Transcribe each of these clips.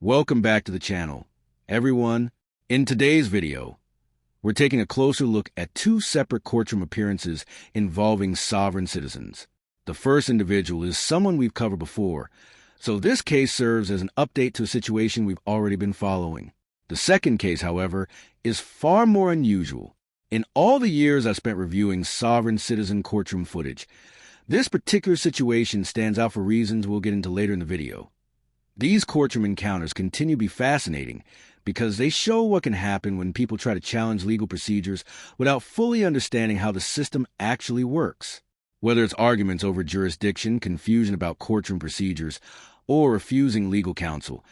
Welcome back to the channel. Everyone, in today's video, we're taking a closer look at two separate courtroom appearances involving sovereign citizens. The first individual is someone we've covered before, so this case serves as an update to a situation we've already been following. The second case, however, is far more unusual. In all the years I've spent reviewing sovereign citizen courtroom footage, this particular situation stands out for reasons we'll get into later in the video. These courtroom encounters continue to be fascinating because they show what can happen when people try to challenge legal procedures without fully understanding how the system actually works. Whether it's arguments over jurisdiction, confusion about courtroom procedures, or refusing legal counsel,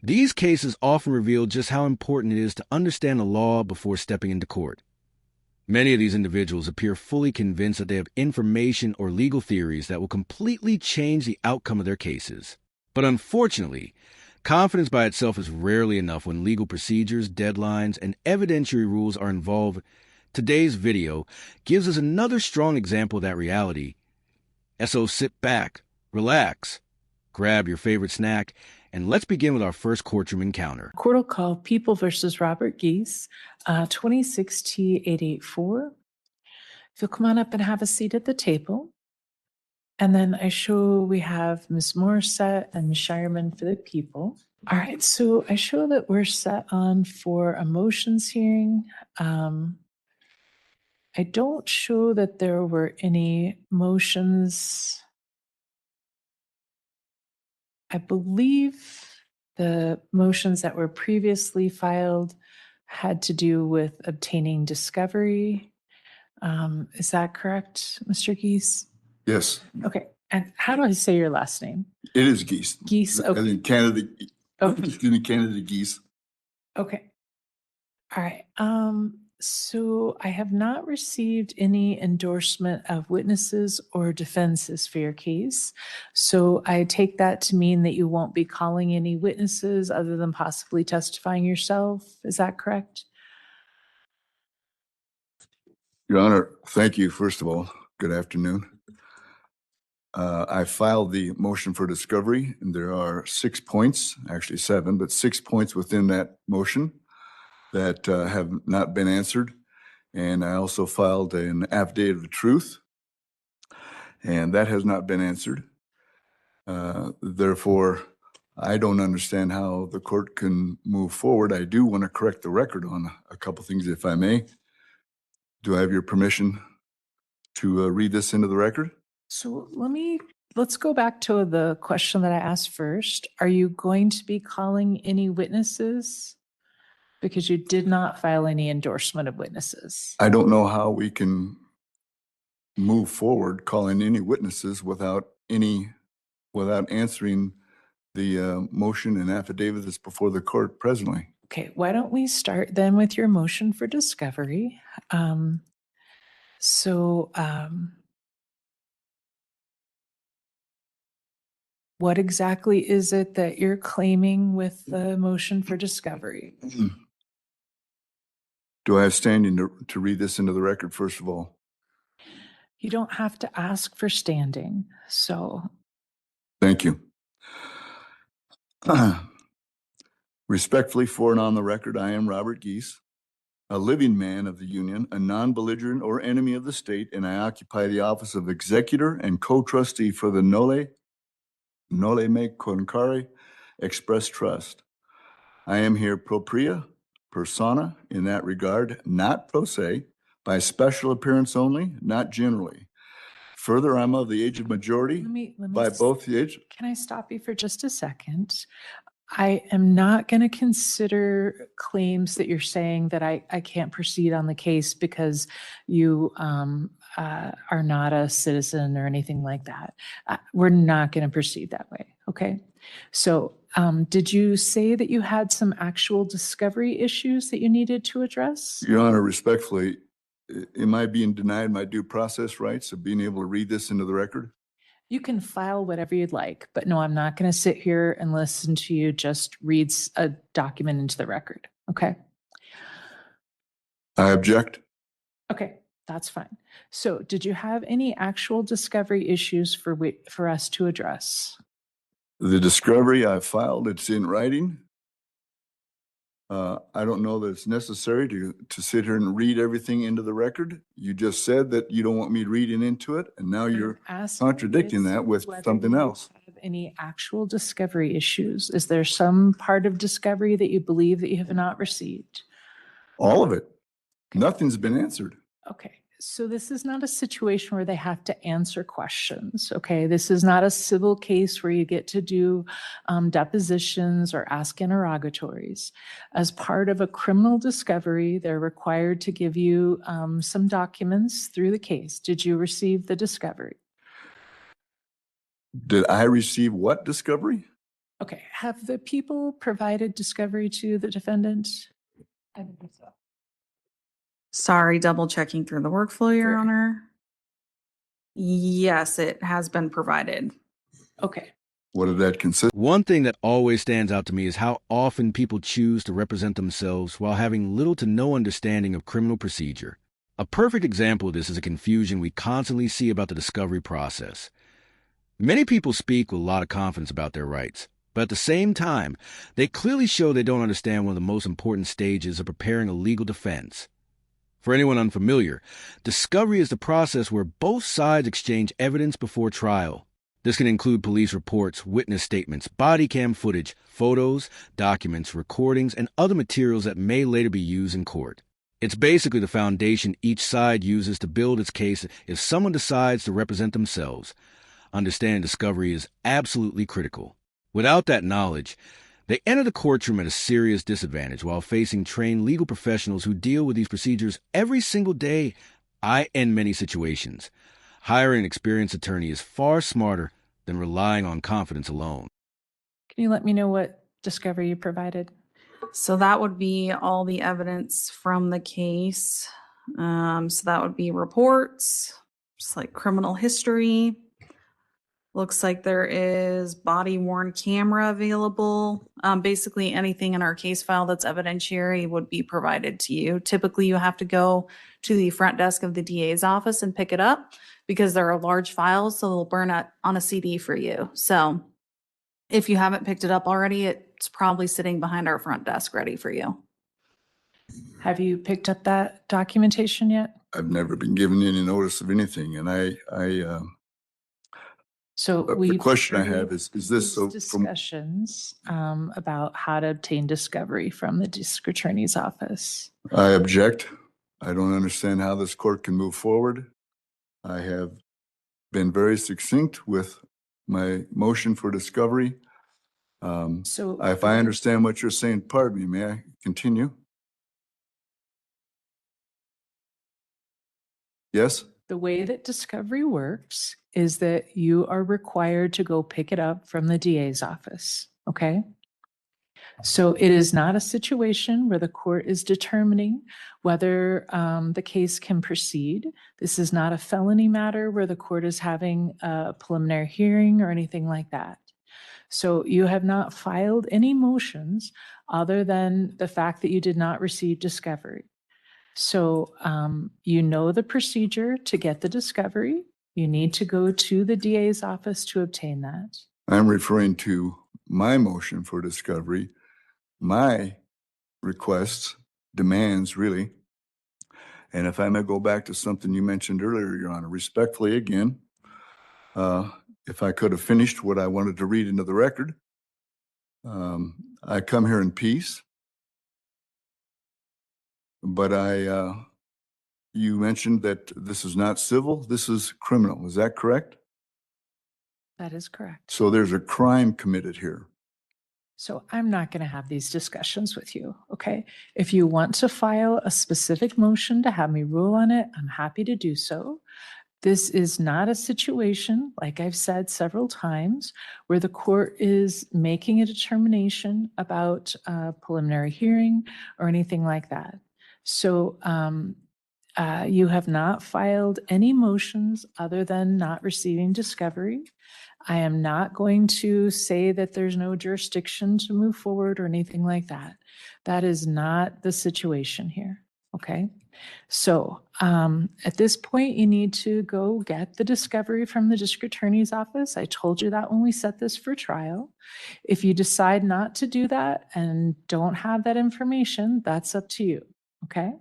these cases often reveal just how important it is to understand the law before stepping into court. Many of these individuals appear fully convinced that they have information or legal theories that will completely change the outcome of their cases. But unfortunately, confidence by itself is rarely enough when legal procedures, deadlines, and evidentiary rules are involved. Today's video gives us another strong example of that reality. So sit back, relax, grab your favorite snack, and let's begin with our first courtroom encounter. Court will call People versus Robert Geese, 26T884. If you'll come on up and have a seat at the table. And then I show we have Ms. Morissette and Ms. Shireman for the People. All right, so I show that we're set on for a motions hearing. I don't show that there were any motions. I believe the motions that were previously filed had to do with obtaining discovery. Is that correct, Mr. Geese? Yes. Okay. And how do I say your last name? It is Geese. Geese. Okay. As in Canada. Okay. Excuse me, Canada Geese. Okay. All right. So I have not received any endorsement of witnesses or defenses for your case. So I take that to mean that you won't be calling any witnesses other than possibly testifying yourself. Is that correct? Your Honor, thank you, first of all. Good afternoon. I filed the motion for discovery, and there are 6 points, actually 7, but 6 points within that motion that have not been answered. And I also filed an affidavit of truth, and that has not been answered. Therefore, I don't understand how the court can move forward. I do want to correct the record on a couple things, if I may. Do I have your permission to read this into the record? So let's go back to the question that I asked first. Are you going to be calling any witnesses? Because you did not file any endorsement of witnesses. I don't know how we can move forward calling any witnesses without answering the motion and affidavit that's before the court presently. Okay, why don't we start then with your motion for discovery? What exactly is it that you're claiming with the motion for discovery? Do I have standing to read this into the record, first of all? You don't have to ask for standing, so. Thank you. Respectfully, for and on the record, I am Robert Geese, a living man of the Union, a non-belligerent or enemy of the state, and I occupy the office of executor and co-trustee for the Nole Me Concare Express Trust. I am here propria persona in that regard, not pro se, by special appearance only, not generally. Further, I'm of the age of majority by both the age. Can I stop you for just a second? I am not going to consider claims that you're saying that I can't proceed on the case because you are not a citizen or anything like that. We're not going to proceed that way. Okay. So did you say that you had some actual discovery issues that you needed to address? Your Honor, respectfully, am I being denied my due process rights of being able to read this into the record? You can file whatever you'd like, but no, I'm not going to sit here and listen to you just read a document into the record. Okay. I object. Okay, that's fine. So did you have any actual discovery issues for us to address? The discovery I filed, it's in writing. I don't know that it's necessary to sit here and read everything into the record. You just said that you don't want me reading into it, and now you're contradicting that with something else. Have any actual discovery issues? Is there some part of discovery that you believe that you have not received? All of it. Nothing's been answered. Okay, so this is not a situation where they have to answer questions, okay? This is not a civil case where you get to do depositions or ask interrogatories. As part of a criminal discovery, they're required to give you some documents through the case. Did you receive the discovery? Did I receive what discovery? Okay, have the people provided discovery to the defendant? I don't think so. Sorry, double checking through the workflow, Your Sure. Honor. Yes, it has been provided. Okay. What did that consist? One thing that always stands out to me is how often people choose to represent themselves while having little to no understanding of criminal procedure. A perfect example of this is a confusion we constantly see about the discovery process. Many people speak with a lot of confidence about their rights, but at the same time, they clearly show they don't understand one of the most important stages of preparing a legal defense. For anyone unfamiliar, discovery is the process where both sides exchange evidence before trial. This can include police reports, witness statements, body cam footage, photos, documents, recordings, and other materials that may later be used in court. It's basically the foundation each side uses to build its case if someone decides to represent themselves. Understanding discovery is absolutely critical. Without that knowledge, they enter the courtroom at a serious disadvantage while facing trained legal professionals who deal with these procedures every single day. In many situations, hiring an experienced attorney is far smarter than relying on confidence alone. Can you let me know what discovery you provided? So that would be all the evidence from the case. So that would be reports, just like criminal history. Looks like there is body-worn camera available. Basically, anything in our case file that's evidentiary would be provided to you. Typically, you have to go to the front desk of the DA's office and pick it up because there are large files, so they'll burn it on a CD for you. So if you haven't picked it up already, it's probably sitting behind our front desk ready for you. Have you picked up that documentation yet? I've never been given any notice of anything, and So the question I have is this so from discussions about how to obtain discovery from the district attorney's office? I object. I don't understand how this court can move forward. I have been very succinct with my motion for discovery. So If I understand what you're saying, pardon me, may I continue? Yes? the way that discovery works is that you are required to go pick it up from the DA's office, okay? So it is not a situation where the court is determining whether the case can proceed. This is not a felony matter where the court is having a preliminary hearing or anything like that. So you have not filed any motions other than the fact that you did not receive discovery. So you know the procedure to get the discovery. You need to go to the DA's office to obtain that. I'm referring to my motion for discovery, my requests, demands, really. And if I may go back to something you mentioned earlier, Your Honor, respectfully again, if I could have finished what I wanted to read into the record, I come here in peace. But you mentioned that this is not civil, this is criminal. Is that correct? That is correct. So there's a crime committed here. So I'm not going to have these discussions with you, okay? If you want to file a specific motion to have me rule on it, I'm happy to do so. This is not a situation, like I've said several times, where the court is making a determination about a preliminary hearing or anything like that. So you have not filed any motions other than not receiving discovery. I am not going to say that there's no jurisdiction to move forward or anything like that. That is not the situation here, Okay. So at this point, you need to go get the discovery from the district attorney's office. I told you that when we set this for trial. If you decide not to do that and don't have that information, that's up to you. Okay.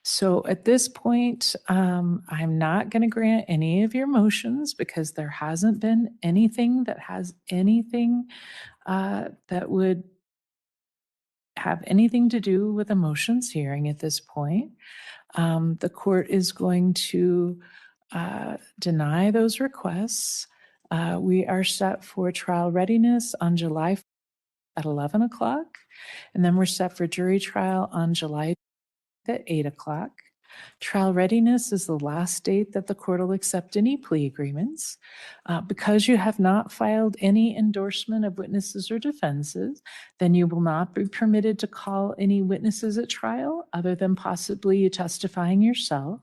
So at this point, I'm not going to grant any of your motions because there hasn't been anything that has anything that would have anything to do with a motions hearing at this point. The court is going to deny those requests. We are set for trial readiness on July at 11 o'clock, and then we're set for jury trial on July at 8 o'clock. Trial readiness is the last date that the court will accept any plea agreements. Because you have not filed any endorsement of witnesses or defenses, then you will not be permitted to call any witnesses at trial other than possibly you testifying yourself.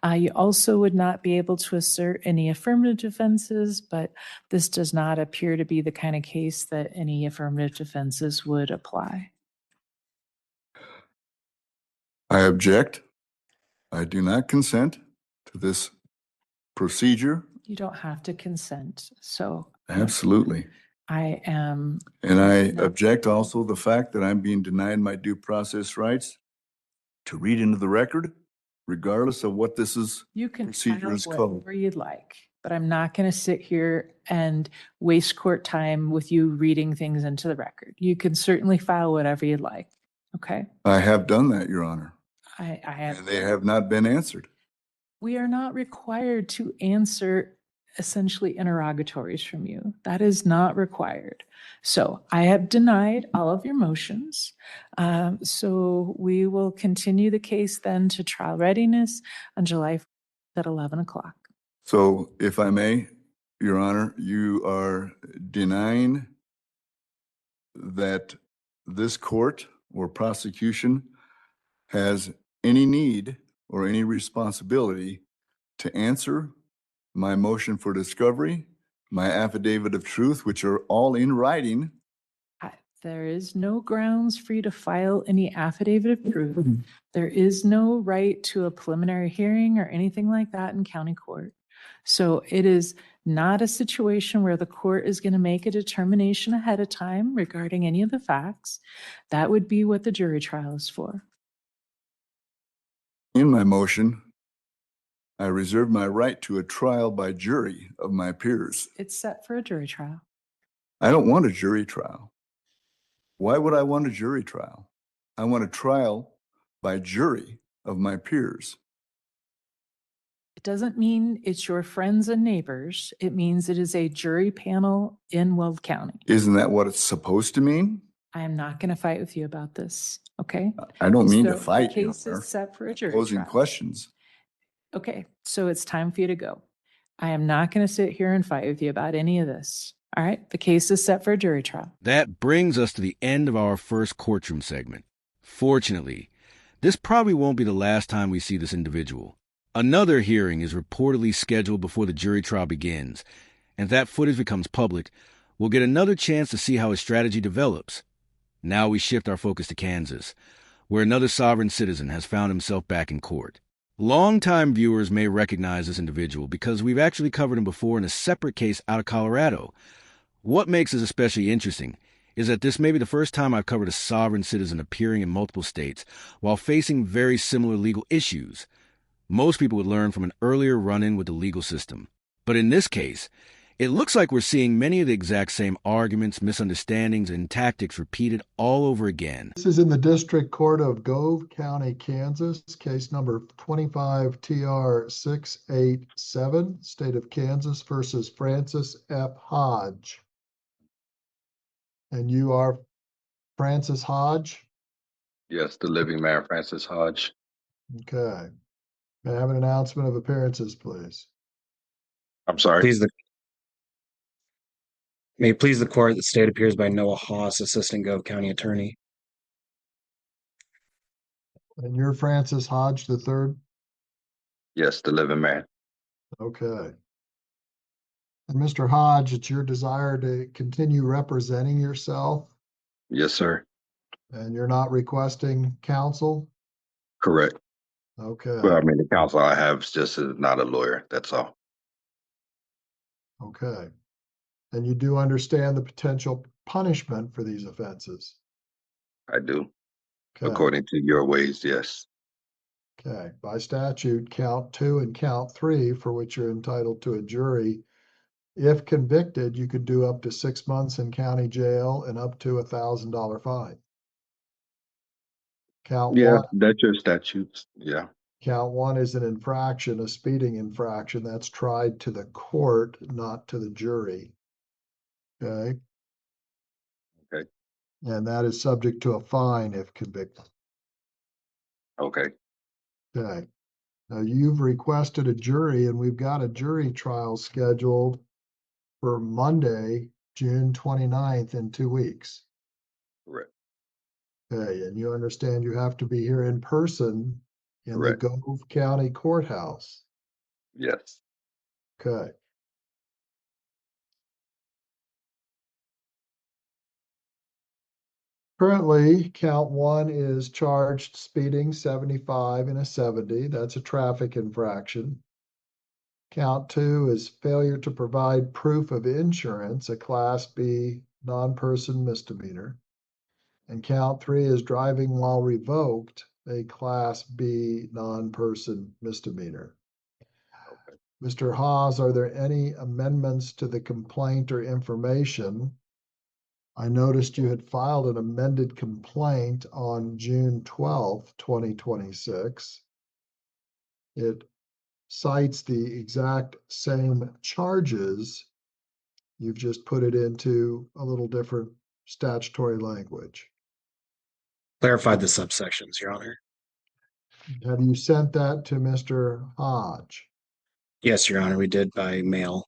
You also would not be able to assert any affirmative defenses, but this does not appear to be the kind of case that any affirmative defenses would apply. I object. I do not consent to this procedure. You don't have to consent. So Absolutely. I am. And I object also the fact that I'm being denied my due process rights to read into the record, regardless of what this is. You can procedure file is called. whatever you'd like, but I'm not going to sit here and waste court time with you reading things into the record. You can certainly file whatever you'd like. Okay. I have done that, Your Honor. I have. And they have not been answered. We are not required to answer essentially interrogatories from you. That is not required. So I have denied all of your motions. So we will continue the case then to trial readiness on July at 11 o'clock. So if I may, Your Honor, you are denying that this court or prosecution has any need or any responsibility to answer my motion for discovery, my affidavit of truth, which are all in writing. There is no grounds for you to file any affidavit of truth. There is no right to a preliminary hearing or anything like that in county court. So it is not a situation where the court is going to make a determination ahead of time regarding any of the facts. That would be what the jury trial is for. In my motion, I reserve my right to a trial by jury of my peers. It's set for a jury trial. I don't want a jury trial. Why would I want a jury trial? I want a trial by jury of my peers. It doesn't mean it's your friends and neighbors. It means it is a jury panel in Weld County. Isn't that what it's supposed to mean? I am not going to fight with you about this. Okay. I don't mean to fight. The case is set for a jury posing trial. questions. Okay. So it's time for you to go. I am not going to sit here and fight with you about any of this. All right. The case is set for a jury trial. That brings us to the end of our first courtroom segment. Fortunately, this probably won't be the last time we see this individual. Another hearing is reportedly scheduled before the jury trial begins, and if that footage becomes public, we'll get another chance to see how his strategy develops. Now we shift our focus to Kansas, where another sovereign citizen has found himself back in court. Longtime viewers may recognize this individual because we've actually covered him before in a separate case out of Colorado. What makes this especially interesting is that this may be the first time I've covered a sovereign citizen appearing in multiple states while facing very similar legal issues. Most people would learn from an earlier run-in with the legal system. But in this case, it looks like we're seeing many of the exact same arguments, misunderstandings, and tactics repeated all over again. This is in the District Court of Gove County, Kansas, case number 25 TR 687, State of Kansas versus Francis F. Hodge. And you are Francis Hodge? Yes, the living man, Francis Hodge. Okay. May I have an announcement of appearances, please? I'm sorry. May it please the court, the state appears by Noah Haas, Assistant Gove County Attorney. And you're Francis Hodge III? Yes, the living man. Okay. And Mr. Hodge, it's your desire to continue representing yourself, Yes, sir. and you're not requesting counsel? Correct. Okay, Well, I mean, the counsel I have is just not a lawyer. That's all. okay. And you do understand the potential punishment for these offenses? I do. Okay, According to your ways, yes. okay. By statute, count 2 and count 3, for which you're entitled to a jury, if convicted, you could do up to 6 months in county jail and up to $1,000 fine. Count Yeah, one, that's your statutes. Yeah. count one is an infraction, a speeding infraction that's tried to the court, not to the jury. Okay, Okay. and that is subject to a fine if convicted. Okay. Okay. Now you've requested a jury, and we've got a jury trial scheduled for Monday, June 29th, in 2 weeks. Correct. Okay, and you understand you have to be here in person in the Correct. Gove County Courthouse. Yes. Okay. Currently, count one is charged speeding 75 in a 70. That's a traffic infraction. Count two is failure to provide proof of insurance, a Class B non-person misdemeanor. And count three is driving while revoked, a Class B non-person misdemeanor. Okay. Mr. Haas, are there any amendments to the complaint or information? I noticed you had filed an amended complaint on June 12th, 2026. It cites the exact same charges. You've just put it into a little different statutory language. Clarified the subsections, Your Honor. Have you sent that to Mr. Hodge? Yes, Your Honor, we did by mail.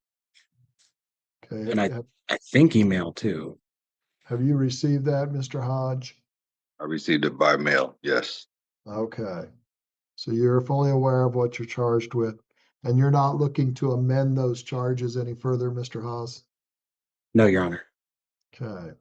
Okay. And I think email too. Have you received that, Mr. Hodge? I received it by mail. Yes. Okay. So you're fully aware of what you're charged with, and you're not looking to amend those charges any further, Mr. Haas? No, Your Honor. Okay.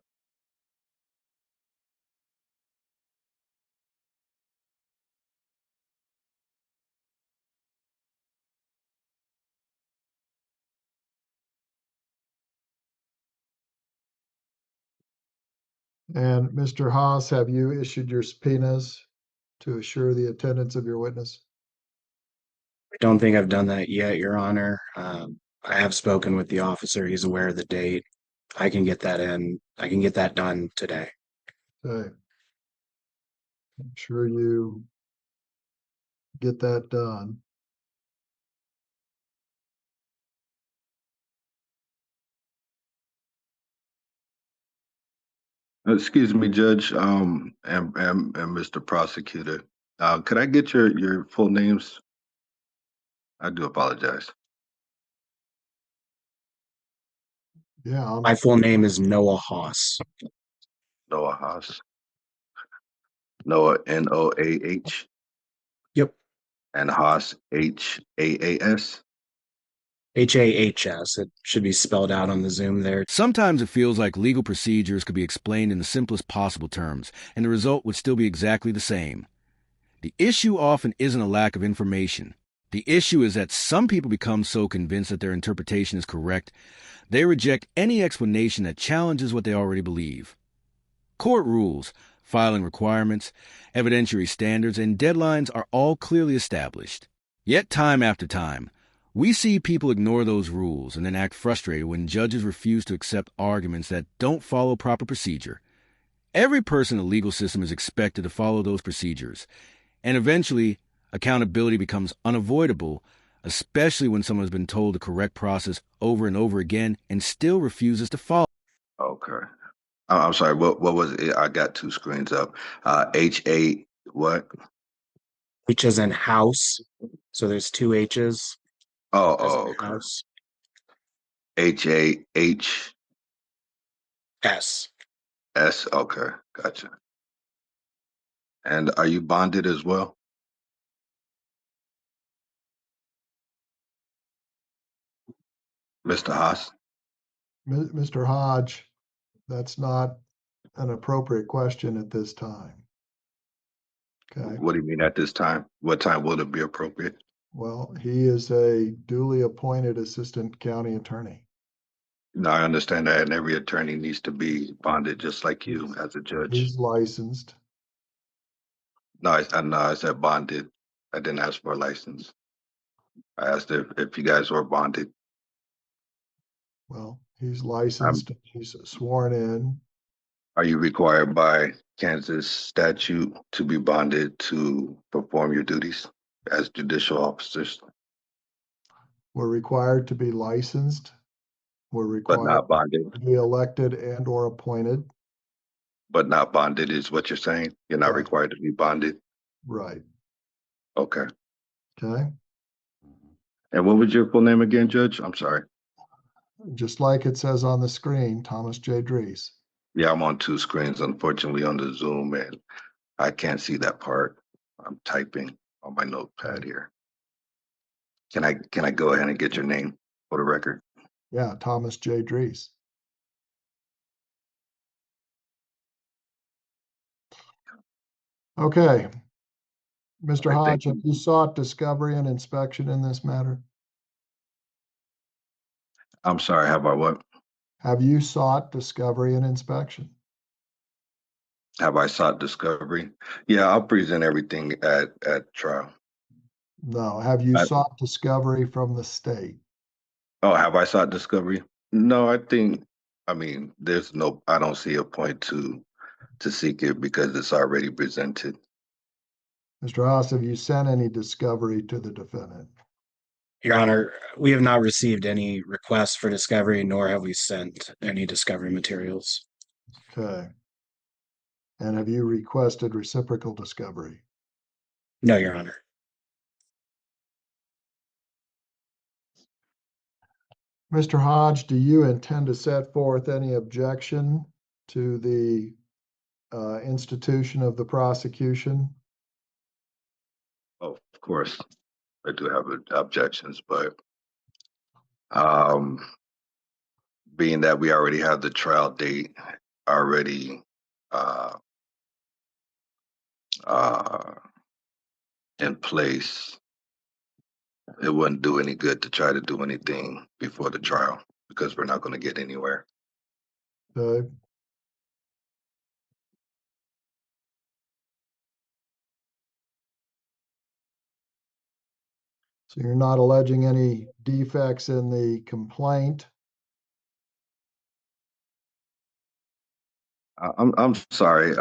And Mr. Haas, have you issued your subpoenas to assure the attendance of your witness? I don't think I've done that yet, Your Honor. I have spoken with the officer. He's aware of the date. I can get that in. I can get that done today. Okay. I'm sure you get that done. Excuse me, Judge, and Mr. Prosecutor. Could I get your full names? I do apologize. Yeah, My full name is Noah Haas. Noah Haas. Noah, Noah. Yep. And Haas, Haas. Hahs. It should be spelled out on the Zoom there. Sometimes it feels like legal procedures could be explained in the simplest possible terms, and the result would still be exactly the same. The issue often isn't a lack of information. The issue is that some people become so convinced that their interpretation is correct, they reject any explanation that challenges what they already believe. Court rules, filing requirements, evidentiary standards, and deadlines are all clearly established. Yet time after time, we see people ignore those rules and then act frustrated when judges refuse to accept arguments that don't follow proper procedure. Every person in the legal system is expected to follow those procedures, and eventually, accountability becomes unavoidable, especially when someone has been told the correct process over and over again and still refuses to follow. Okay. I'm sorry. What was it? I got two screens up. HA what? H as in house. So there's two H's as in Okay. house. HAHS. S. Okay, gotcha. And are you bonded as well? Mr. Haas? Mr. Hodge, that's not an appropriate question at this time. Okay. What do you mean at this time? What time would it be appropriate? Well, he is a duly appointed assistant county attorney. No, I understand that, and every attorney needs to be bonded just like you as a judge. He's licensed. No, I said bonded. I didn't ask for a license. I asked if you guys were bonded. Well, he's licensed. He's sworn in. Are you required by Kansas statute to be bonded to perform your duties as judicial officers, We're required to be licensed. We're but required not bonded? to be elected and or appointed. But not bonded is what you're saying? You're not Right. required to be bonded? Right. Okay. Okay. And what was your full name again, Judge? I'm sorry. Just like it says on the screen, Thomas J. Dries. Yeah, I'm on two screens, unfortunately, on the Zoom, and I can't see that part. I'm typing on my notepad here. Can I go ahead and get your name for the record? Yeah, Thomas J. Dries. Okay. Mr. All right, thank Hodge, have you. you sought discovery and inspection in this matter? I'm sorry, have I what? Have you sought discovery and inspection? Have I sought discovery? Yeah, I'll present everything at trial. No. Have you I- sought discovery from the state? Oh, have I sought discovery? No, I mean, I don't see a point to seek it because it's already presented. Mr. Haas, have you sent any discovery to the defendant? Your Honor, we have not received any requests for discovery, nor have we sent any discovery materials. Okay. And have you requested reciprocal discovery? No, Your Honor. Mr. Hodge, do you intend to set forth any objection to the institution of the prosecution? Oh, of course, I do have objections, but being that we already have the trial date already in place, it wouldn't do any good to try to do anything before the trial because we're not going to get anywhere. Okay. So you're not alleging any defects in the complaint? I'm sorry.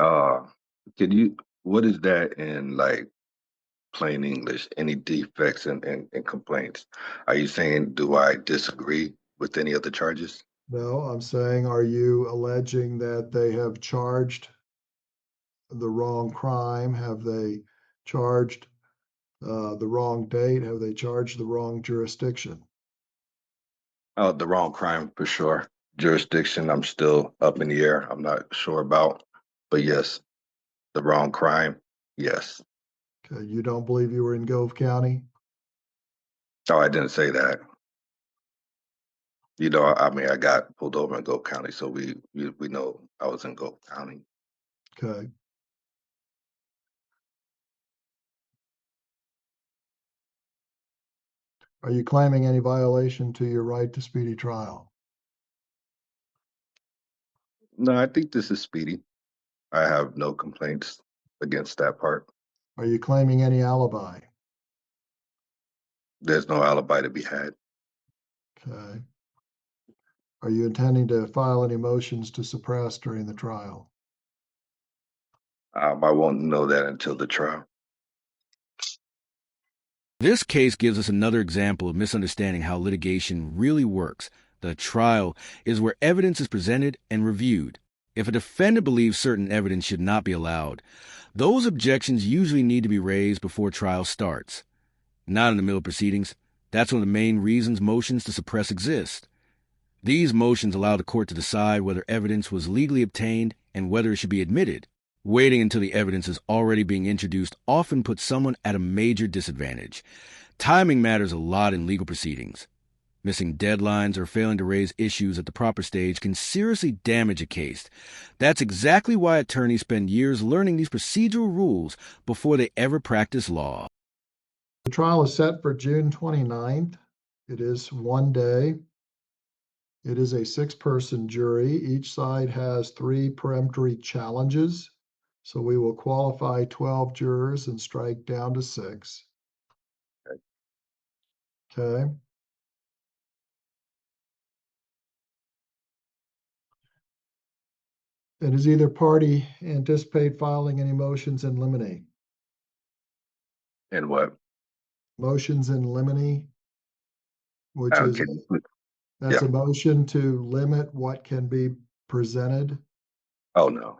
What is that in like plain English? Any defects and complaints? Are you saying, do I disagree with any of the charges? No, I'm saying, are you alleging that they have charged the wrong crime? Have they charged the wrong date? Have they charged the wrong jurisdiction? Oh, the wrong crime for sure. Jurisdiction, I'm still up in the air. I'm not sure about, but yes, the wrong crime. Yes. Okay, you don't believe you were in Gove County? Oh, I didn't say that. You know, I mean, I got pulled over in Gove County, so we know I was in Gove County. Okay. Are you claiming any violation to your right to speedy trial? No, I think this is speedy. I have no complaints against that part. Are you claiming any alibi? There's no alibi to be had. Okay. Are you intending to file any motions to suppress during the trial? I won't know that until the trial. This case gives us another example of misunderstanding how litigation really works. The trial is where evidence is presented and reviewed. If a defendant believes certain evidence should not be allowed, those objections usually need to be raised before trial starts. Not in the middle of proceedings. That's one of the main reasons motions to suppress exist. These motions allow the court to decide whether evidence was legally obtained and whether it should be admitted. Waiting until the evidence is already being introduced often puts someone at a major disadvantage. Timing matters a lot in legal proceedings. Missing deadlines or failing to raise issues at the proper stage can seriously damage a case. That's exactly why attorneys spend years learning these procedural rules before they ever practice law. The trial is set for June 29th. It is one day. It is a 6-person jury. Each side has 3 peremptory challenges. So we will qualify 12 jurors and strike down to 6. Okay. And does either party anticipate filing any motions in limine? And what? Motions in limine, which is, Okay. that's Yeah. a motion to limit what can be presented. Oh, no.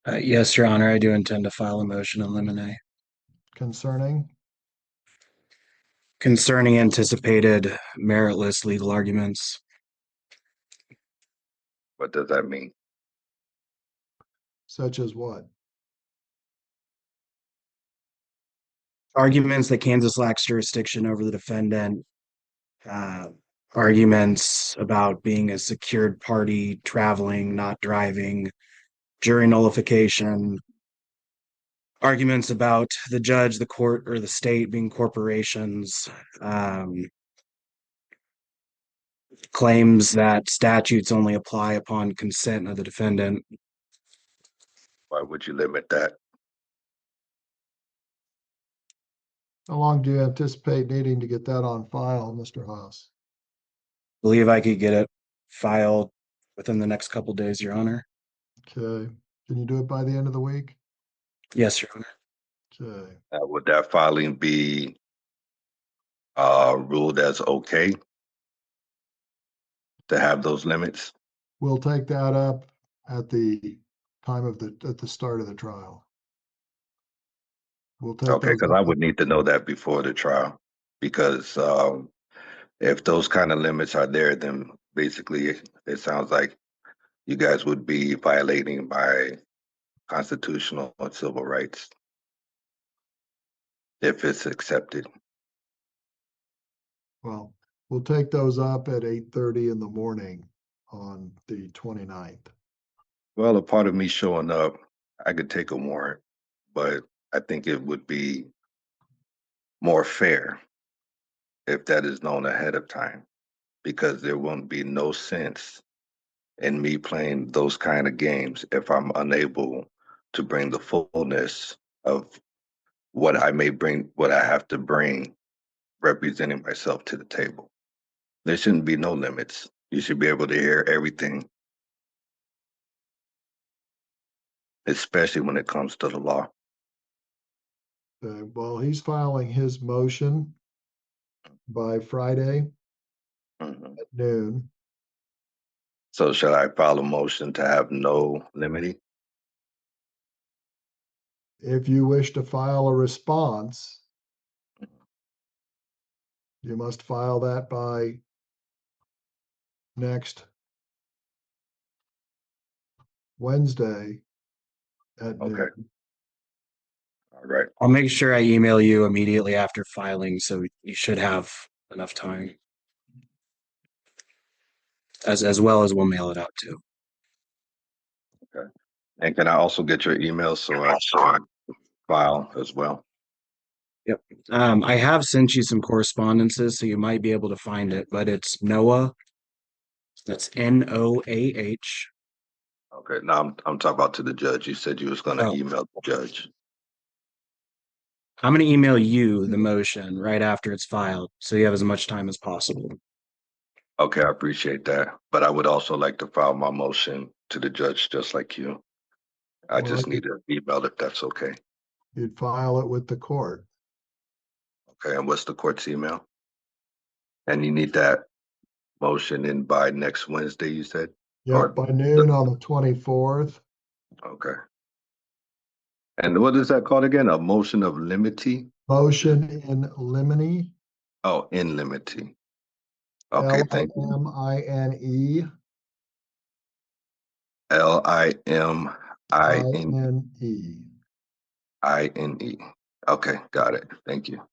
Yes, Your Honor, I do intend to file a motion in limine Concerning, concerning anticipated meritless legal arguments. What does that mean? such as what? Arguments that Kansas lacks jurisdiction over the defendant, uh, arguments about being a secured party, traveling, not driving, jury nullification, arguments about the judge, the court, or the state being corporations, claims that statutes only apply upon consent of the defendant. Why would you limit that? How long do you anticipate needing to get that on file, Mr. Haas? Believe I could get it filed within the next couple days, Your Honor. Okay. Can you do it by the end of the week? Yes, Your Honor. Okay. Would that filing be ruled as okay to have those limits? We'll take that up at the time of at the start of the trial. We'll take Okay, those because I up. would need to know that before the trial. Because if those kind of limits are there, then basically it sounds like you guys would be violating my constitutional and civil rights if it's accepted. Well, we'll take those up at 8:30 in the morning on the 29th. Well, a part of me showing up, I could take a warrant, but I think it would be more fair if that is known ahead of time, because there won't be no sense in me playing those kind of games if I'm unable to bring the fullness of what I may bring, what I have to bring, representing myself to the table. There shouldn't be no limits. You should be able to hear everything, especially when it comes to the law. Okay, well, he's filing his motion by Friday Mhm. at noon. So should I file a motion to have no limiting? If you wish to file a response, you must file that by next Wednesday at Okay. noon. All right. I'll make sure I email you immediately after filing, so you should have enough time. As well as we'll mail it out too. Okay. And can I also get your email so I can file as well? Yep. I have sent you some correspondences, so you might be able to find it, but it's Noah. That's Noah. Okay. Now I'm talking about to the judge. You said you was going to Oh. email the judge. I'm going to email you the motion right after it's filed, so you have as much time as possible. Okay, I appreciate that. But I would also like to file my motion to the judge just like you. I Well, just need an email if that's okay. You'd file it with the court. Okay, and what's the court's email? And you need that motion in by next Wednesday, you said? Yeah, by noon on the 24th. Okay. And what is that called again? A motion of limity? Motion in limine. Oh, in limity. Okay, thank you. Limine. Limine. Okay, got it. Thank you.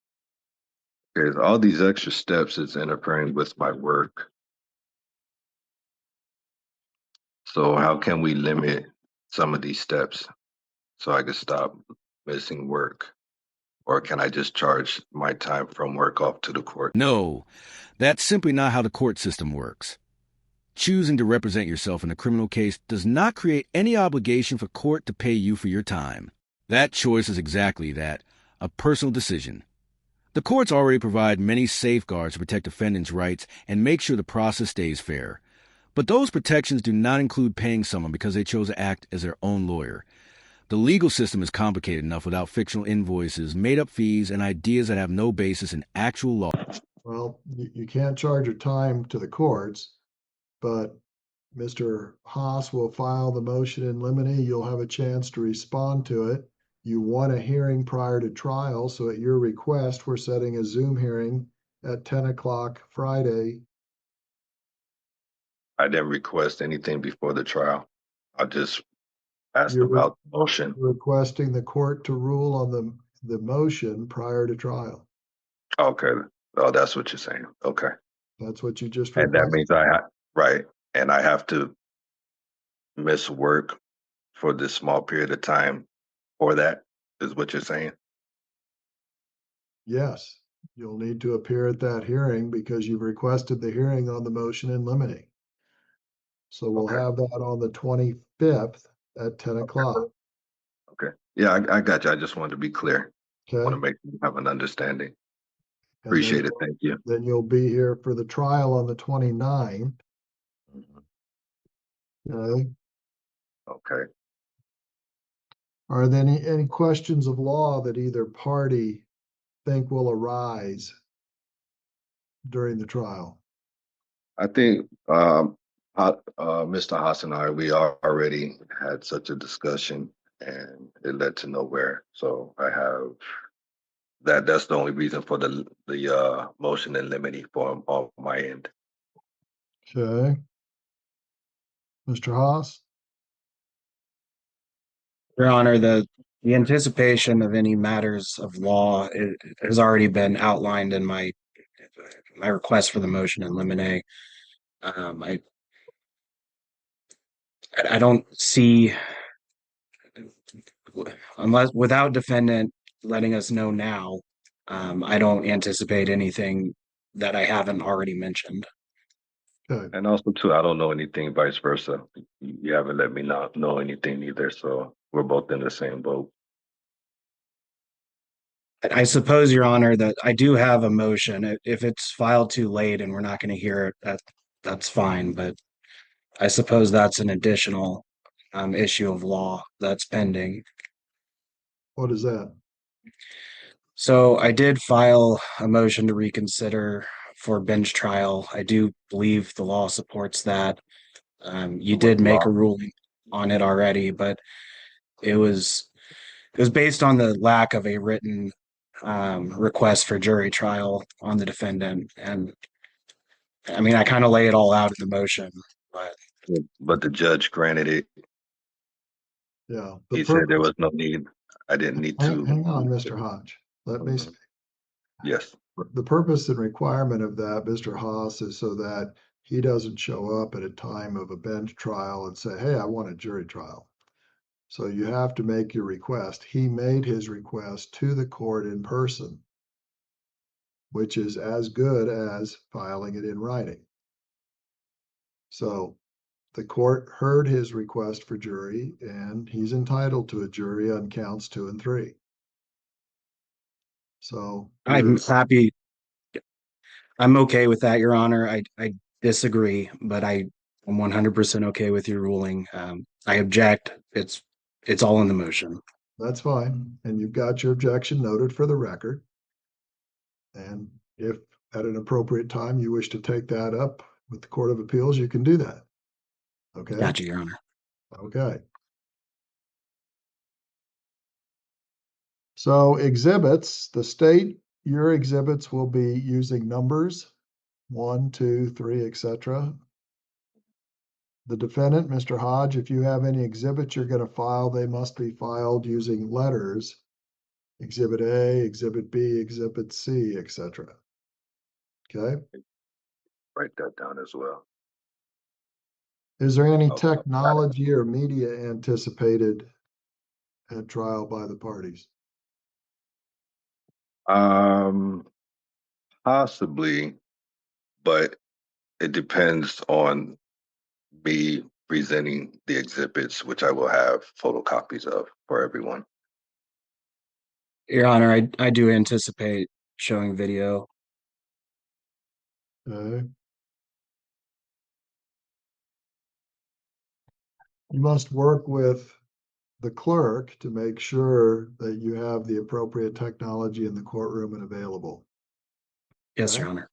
Okay, all these extra steps is interfering with my work. So how can we limit some of these steps so I can stop missing work? Or can I just charge my time from work off to the court? No, that's simply not how the court system works. Choosing to represent yourself in a criminal case does not create any obligation for court to pay you for your time. That choice is exactly that, a personal decision. The courts already provide many safeguards to protect defendants' rights and make sure the process stays fair. But those protections do not include paying someone because they chose to act as their own lawyer. The legal system is complicated enough without fictional invoices, made-up fees, and ideas that have no basis in actual law. Well, you can't charge your time to the courts, but Mr. Haas will file the motion in limine. You'll have a chance to respond to it. You want a hearing prior to trial, so at your request, we're setting a Zoom hearing at 10 o'clock Friday. I didn't request anything before the trial. I just asked You're about the motion. requesting the court to rule on the motion prior to trial. Okay. Oh, that's what you're saying. Okay. That's what you just And that requested. means right. And I have to miss work for this small period of time for that, is what you're saying? Yes, you'll need to appear at that hearing because you've requested the hearing on the motion in limine. So we'll Okay. have that on the 25th at 10 o'clock. Okay. Yeah, I got you. I just wanted to be clear. I want to Okay. make you have an understanding. And Appreciate it. Thank you. then you'll be here for the trial on the 29th. Okay. Okay. Are there any questions of law that either party think will arise during the trial? I think Mr. Haas and I, we already had such a discussion and it led to nowhere. So I have that's the only reason for the motion in limine for on my end. Okay. Mr. Haas? Your Honor, the anticipation of any matters of law has already been outlined in my request for the motion in limine. I don't see, unless without defendant letting us know now, I don't anticipate anything that I haven't already mentioned. Okay. And also too, I don't know anything vice versa. You haven't let me not know anything either. So we're both in the same boat. I suppose, Your Honor, that I do have a motion. If it's filed too late and we're not going to hear it, that's fine. But I suppose that's an additional issue of law that's pending. What is that? So I did file a motion to reconsider for bench trial. I do believe the law supports that. You did make a ruling on it already, but it was based on the lack of a written request for jury trial on the defendant. And I mean, I kind of lay it all out in the motion, But the judge granted it. Yeah. He said there was no need. I didn't need to. Hang on, Mr. Hodge. Let me speak. Yes. The purpose and requirement of that, Mr. Haas, is so that he doesn't show up at a time of a bench trial and say, hey, I want a jury trial. So you have to make your request. He made his request to the court in person, which is as good as filing it in writing. So the court heard his request for jury, and he's entitled to a jury on counts 2 and 3. So I'm happy. I'm okay with that, Your Honor. I disagree, but I'm 100% okay with your ruling. I object. It's all in the motion. that's fine. And you've got your objection noted for the record. And if at an appropriate time you wish to take that up with the Court of Appeals, you can do that. Okay? Gotcha, Your Honor. Okay. So exhibits, the state, your exhibits will be using numbers, 1, 2, 3, etc. The defendant, Mr. Hodge, if you have any exhibits you're going to file, they must be filed using letters. Exhibit A, Exhibit B, Exhibit C, etc. Okay. Write that down as well. Is there any Okay. technology or media anticipated at trial by the parties? Possibly, but it depends on me presenting the exhibits, which I will have photocopies of for everyone. Your Honor, I do anticipate showing video. Okay. You must work with the clerk to make sure that you have the appropriate technology in the courtroom and available. Yes, Okay. Your Honor.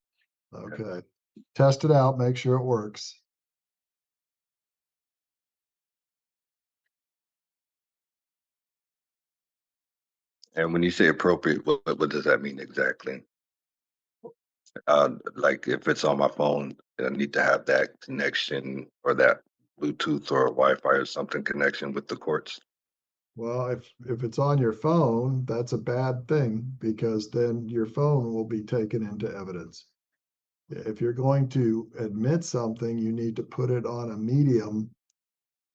Okay. Test it out, make sure it works. And when you say appropriate, what does that mean exactly? Like if it's on my phone, I need to have that connection or that Bluetooth or Wi-Fi or something connection with the courts. Well, if it's on your phone, that's a bad thing because then your phone will be taken into evidence. If you're going to admit something, you need to put it on a medium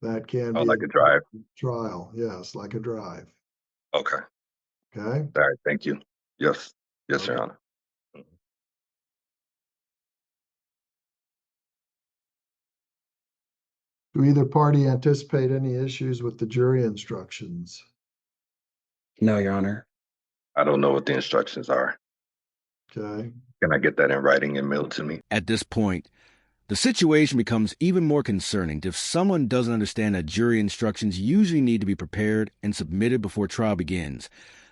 that can Oh, be like a drive. trial. Yes, like a drive. Okay. Okay. All right. Thank you. Yes. Yes, Okay. Your Honor. Do either party anticipate any issues with the jury instructions? No, Your Honor. I don't know what the instructions are. Okay. Can I get that in writing and mailed to me? At this point, the situation becomes even more concerning if someone doesn't understand that jury instructions usually need to be prepared and submitted before trial begins.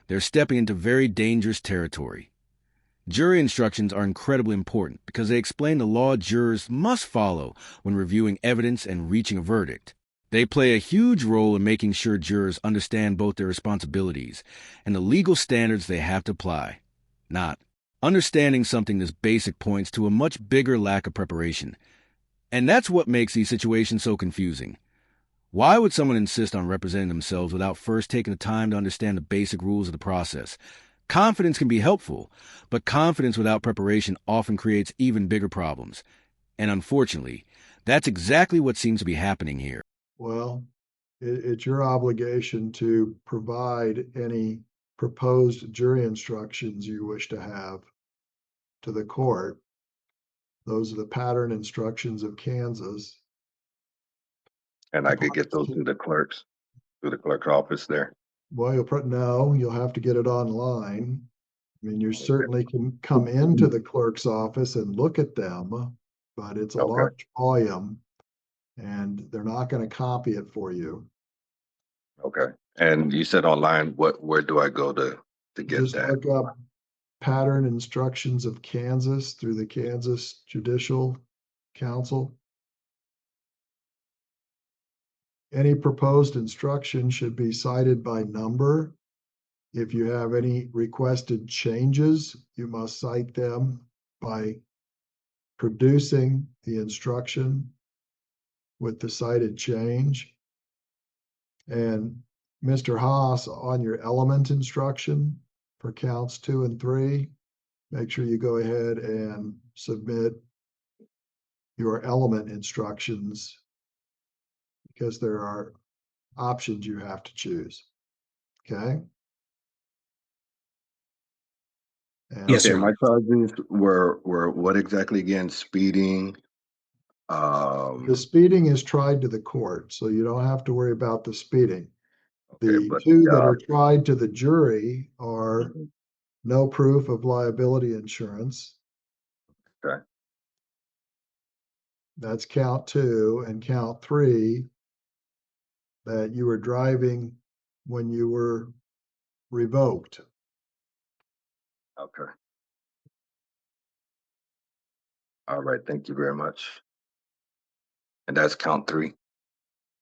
They're stepping into very dangerous territory. Jury instructions are incredibly important because they explain the law jurors must follow when reviewing evidence and reaching a verdict. They play a huge role in making sure jurors understand both their responsibilities and the legal standards they have to apply. Not understanding something this basic points to a much bigger lack of preparation. And that's what makes these situations so confusing. Why would someone insist on representing themselves without first taking the time to understand the basic rules of the process? Confidence can be helpful, but confidence without preparation often creates even bigger problems. And unfortunately, that's exactly what seems to be happening here. Well, it's your obligation to provide any proposed jury instructions you wish to have to the court. Those are the pattern instructions of Kansas. And I could get those through the clerk's office there. Well, you'll have to get it online. I mean, you certainly can come into the clerk's office and look at them, but it's a Okay. large volume and they're not going to copy it for you. Okay. And you said online, where do I go to get Just that? look up pattern instructions of Kansas through the Kansas Judicial Council. Any proposed instruction should be cited by number. If you have any requested changes, you must cite them by producing the instruction with the cited change. And Mr. Haas, on your element instruction for counts 2 and 3, make sure you go ahead and submit your element instructions because there are options you have to choose. Okay? And Yes, Okay, sir. my charges were what exactly again? Speeding. the speeding is tried to the court, so you don't have to worry about the speeding. Okay, The but two that are tried to the jury are mhm, no proof of liability insurance. okay, That's count 2, and count 3, that you were driving when you were revoked. okay. All right, thank you very much. And that's count 3.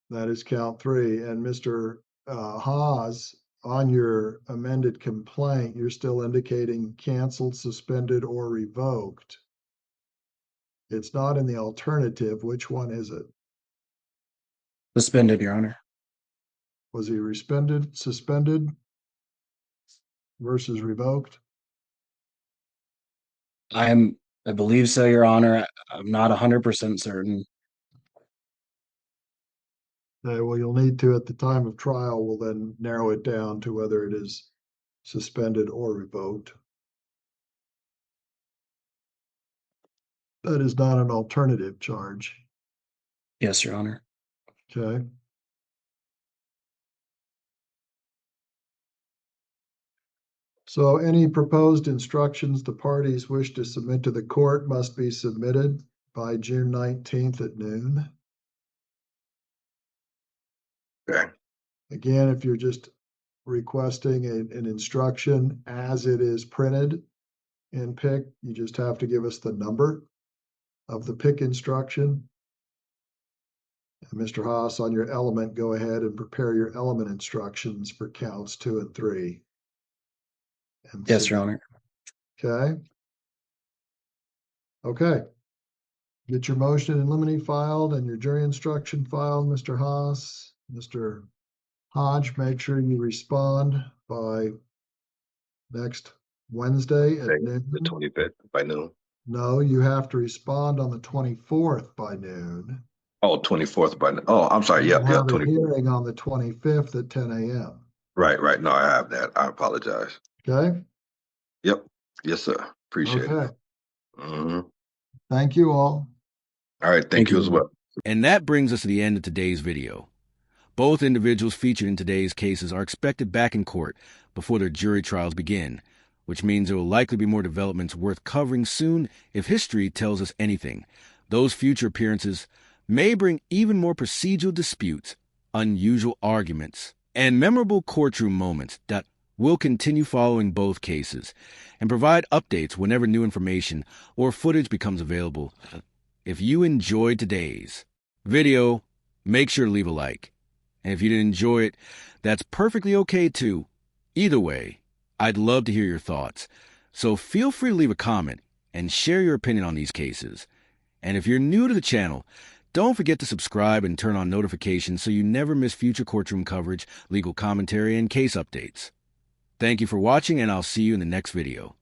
That is count 3. And Mr. Haas, on your amended complaint, you're still indicating canceled, suspended, or revoked. It's not in the alternative. Which one is it? Suspended, Your Honor. Was he suspended versus revoked? I'm I believe so, Your Honor. I'm not 100% certain. Okay, well, you'll need to, at the time of trial, we'll then narrow it down to whether it is suspended or revoked. That is not an alternative charge. Yes, Your Honor. Okay. So any proposed instructions the parties wish to submit to the court must be submitted by June 19th at noon. Okay. Again, if you're just requesting an instruction as it is printed in PIC, you just have to give us the number of the PIC instruction. And Mr. Haas, on your element, go ahead and prepare your element instructions for counts 2 and 3. And Yes, Your Honor. Okay. Okay. Get your motion in limine filed and your jury instruction filed, Mr. Haas. Mr. Hodge, make sure you respond by next Wednesday at noon. The 25th by noon. No, you have to respond on the 24th by noon. Oh, 24th by noon. Oh, I'm sorry. Yep, We'll yep. have a 24th. hearing on the 25th at 10 a.m. Right. No, I have that. I apologize. Okay? Yep. Yes, sir. Appreciate it. Okay. Mm-hmm. Thank you all. All right. Thank you as well. And that brings us to the end of today's video. Both individuals featured in today's cases are expected back in court before their jury trials begin, which means there will likely be more developments worth covering soon. If history tells us anything, those future appearances may bring even more procedural disputes, unusual arguments, and memorable courtroom moments that will continue following both cases and provide updates whenever new information or footage becomes available. If you enjoyed today's video, make sure to leave a like. And if you didn't enjoy it, that's perfectly okay too. Either way, I'd love to hear your thoughts. So feel free to leave a comment and share your opinion on these cases. And if you're new to the channel, don't forget to subscribe and turn on notifications so you never miss future courtroom coverage, legal commentary, and case updates. Thank you for watching, and I'll see you in the next video.